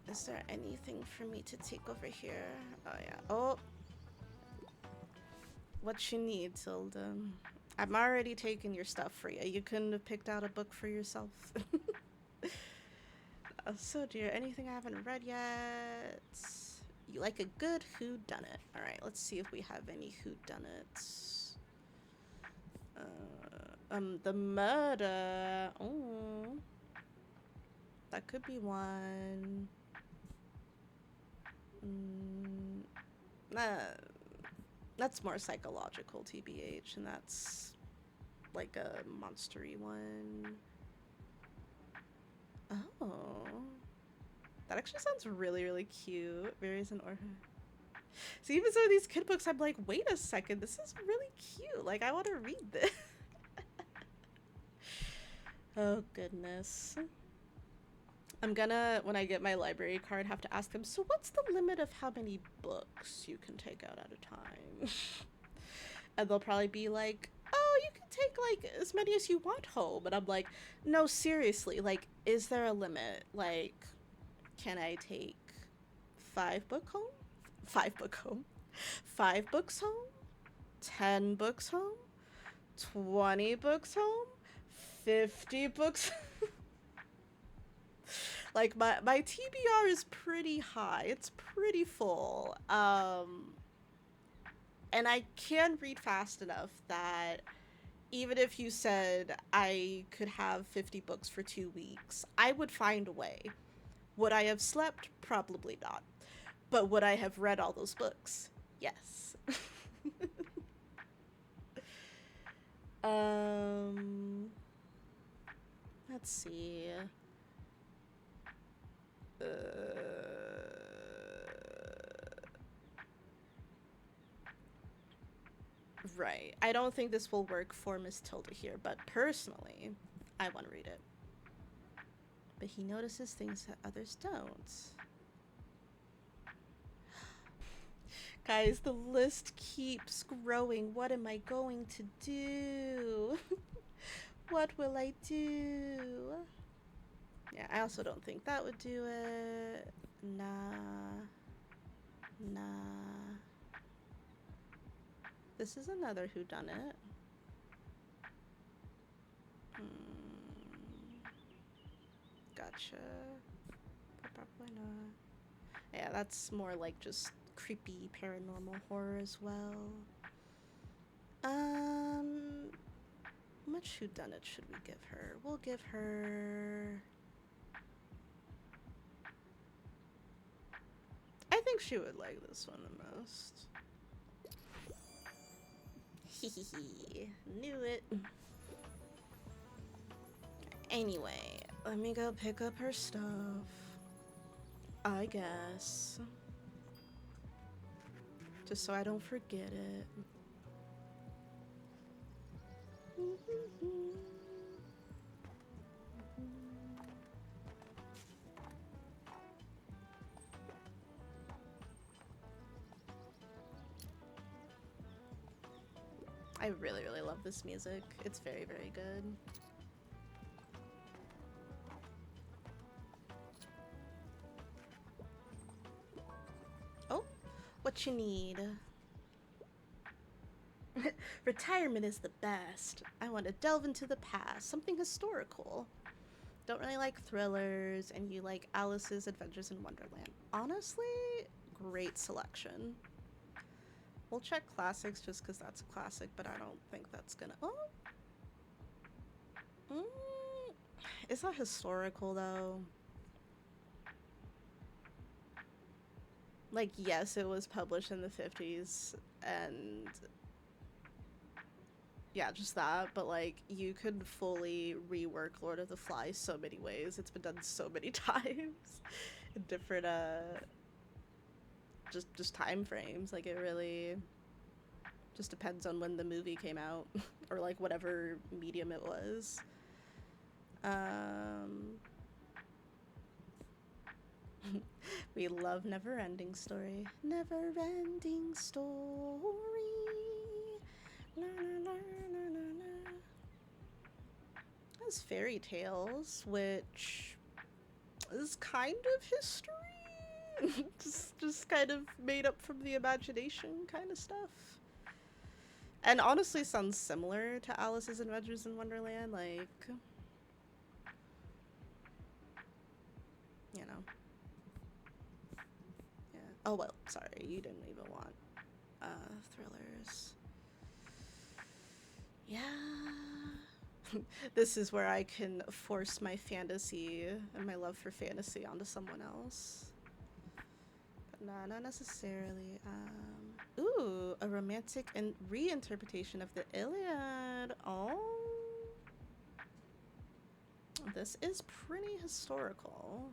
Is there anything for me to take over here? Oh yeah. Oh. What you need, Tilda? I'm already taking your stuff for you. You couldn't have picked out a book for yourself. So dear, anything I haven't read yet? You like a good whodunit. Alright, let's see if we have any whodunits. The murder. Oh. That could be one. That's more psychological, TBH, and that's like a monstery one. Oh. That actually sounds really, really cute. Berries and orphan. See, even some of these kid books, I'm like, wait a second, this is really cute. Like, I want to read this. Oh, goodness. I'm gonna, when I get my library card, have to ask them, so what's the limit of how many books you can take out at a time? And they'll probably be like, oh, you can take, like, as many as you want home. And I'm like, no, seriously, like, is there a limit? Like, can I take 5 books home? 5 books home? 10 books home? 20 books home? 50 books? Like, my TBR is pretty high. It's pretty full. And I can read fast enough that even if you said I could have 50 books for 2 weeks, I would find a way. Would I have slept? Probably not. But would I have read all those books? Yes. Let's see. Right. I don't think this will work for Miss Tilda here, but personally, I want to read it. But he notices things that others don't. Guys, the list keeps growing. What am I going to do? What will I do? Yeah, I also don't think that would do it. Nah. This is another whodunit. Gotcha. But probably not. Yeah, that's more like just creepy paranormal horror as well. How much whodunit should we give her? We'll give her... I think she would like this one the most. Hehehe. Knew it. Anyway, let me go pick up her stuff. I guess. Just so I don't forget it. I really, really love this music. It's very, very good. Oh, what you need? Retirement is the best. I want to delve into the past, something historical. Don't really like thrillers, and you like Alice's Adventures in Wonderland. Honestly, great selection. We'll check classics just because that's a classic, but I don't think that's gonna... Oh! Mm, it's not historical though. Like, yes, it was published in the 50s, and yeah, just that, but like, you could fully rework Lord of the Flies so many ways. It's been done so many times in different, just time frames. Like, it really just depends on when the movie came out, or like whatever medium it was. Um, we love Never Ending Story. Never Ending Story. La, la, la, la, la, la. That's fairy tales, which is kind of history. just kind of made up from the imagination kind of stuff. And honestly sounds similar to Alice's Adventures in Wonderland, like, you know. Yeah. Oh well, sorry, you didn't even want thrillers. Yeah. This is where I can force my fantasy and my love for fantasy onto someone else. But nah, not necessarily. Ooh, a romantic and reinterpretation of the Iliad. Oh, this is pretty historical.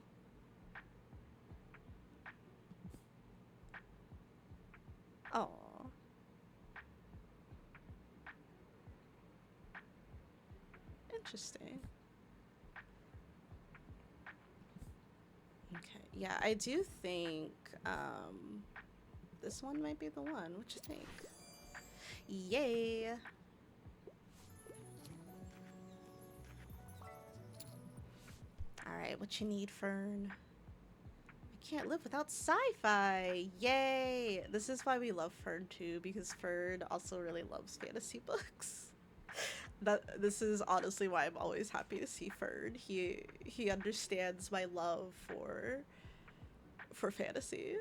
Oh, interesting. Okay, yeah, I do think this one might be the one. What you think? Yay! All right, what you need, Fern? I can't live without sci-fi. Yay! This is why we love Fern too, because Fern also really loves fantasy books. This is honestly why I'm always happy to see Fern. He understands my love for fantasy.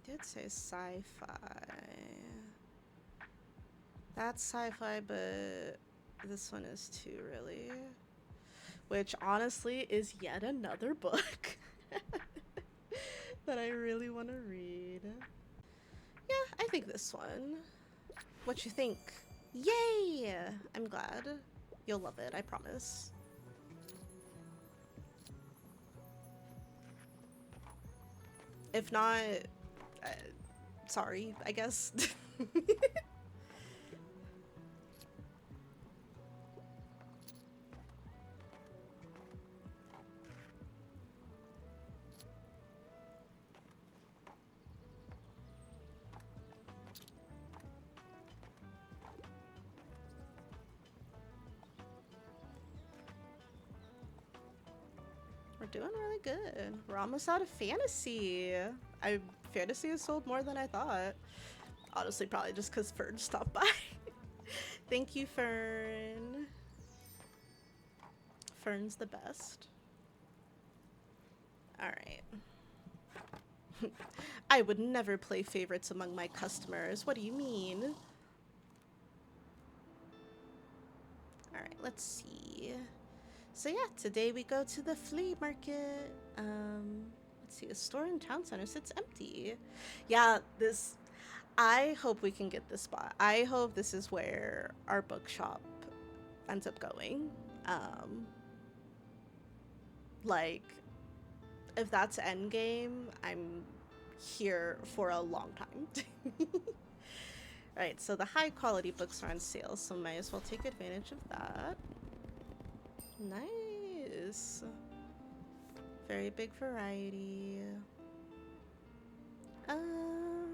Did say sci-fi. That's sci-fi, but this one is too, really. Which honestly is yet another book that I really want to read. Yeah, I think this one. What you think? Yay! I'm glad. You'll love it, I promise. If not, uh, sorry, I guess. We're doing really good. We're almost out of fantasy. Fantasy has sold more than I thought. Honestly, probably just because Fern stopped by. Thank you, Fern. Fern's the best. Alright. I would never play favorites among my customers. What do you mean? Alright, let's see. So yeah, today we go to the flea market. Let's see, a store in town center sits empty. Yeah, I hope we can get this spot. I hope this is where our bookshop ends up going. Like, if that's endgame, I'm here for a long time. Right, so the high quality books are on sale, so might as well take advantage of that. Nice. Very big variety. Um.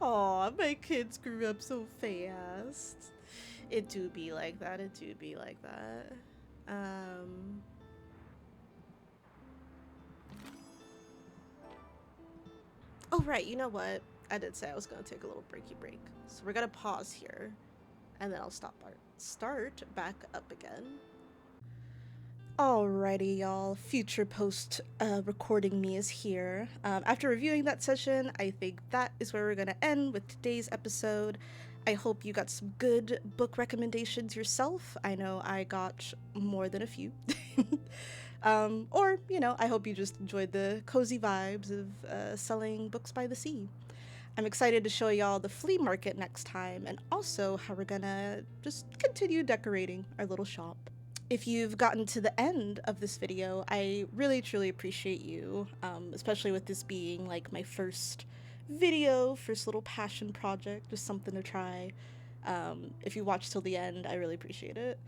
Aw, my kids grew up so fast. It do be like that. It do be like that. Um. Oh, right. You know what? I did say I was going to take a little breaky break. So we're going to pause here. and then I'll start back up again. Alrighty, y'all. Future post recording me is here. After reviewing that session, I think that is where we're gonna end with today's episode. I hope you got some good book recommendations yourself. I know I got more than a few. Or, I hope you just enjoyed the cozy vibes of selling books by the sea. I'm excited to show y'all the flea market next time, and also how we're gonna just continue decorating our little shop. If you've gotten to the end of this video, I really truly appreciate you, especially with this being like my first video, first little passion project, just something to try. If you watch till the end, I really appreciate it.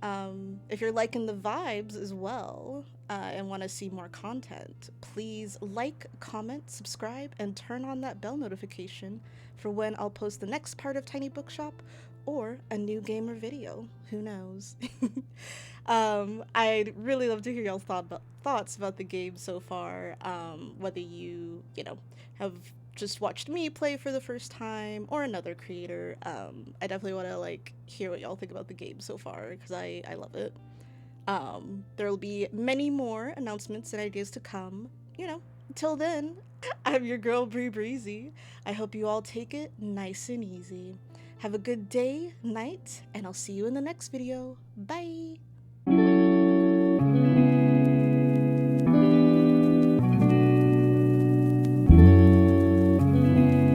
If you're liking the vibes as well and want to see more content, please like, comment, subscribe, and turn on that bell notification for when I'll post the next part of Tiny Bookshop or a new game or video. Who knows? I'd really love to hear y'all's thoughts about the game so far, whether you have just watched me play for the first time or another creator. I definitely want to hear what y'all think about the game so far because I love it. There will be many more announcements and ideas to come. Until then, I'm your girl Breezy. I hope you all take it nice and easy. Have a good day, night, and I'll see you in the next video. Bye!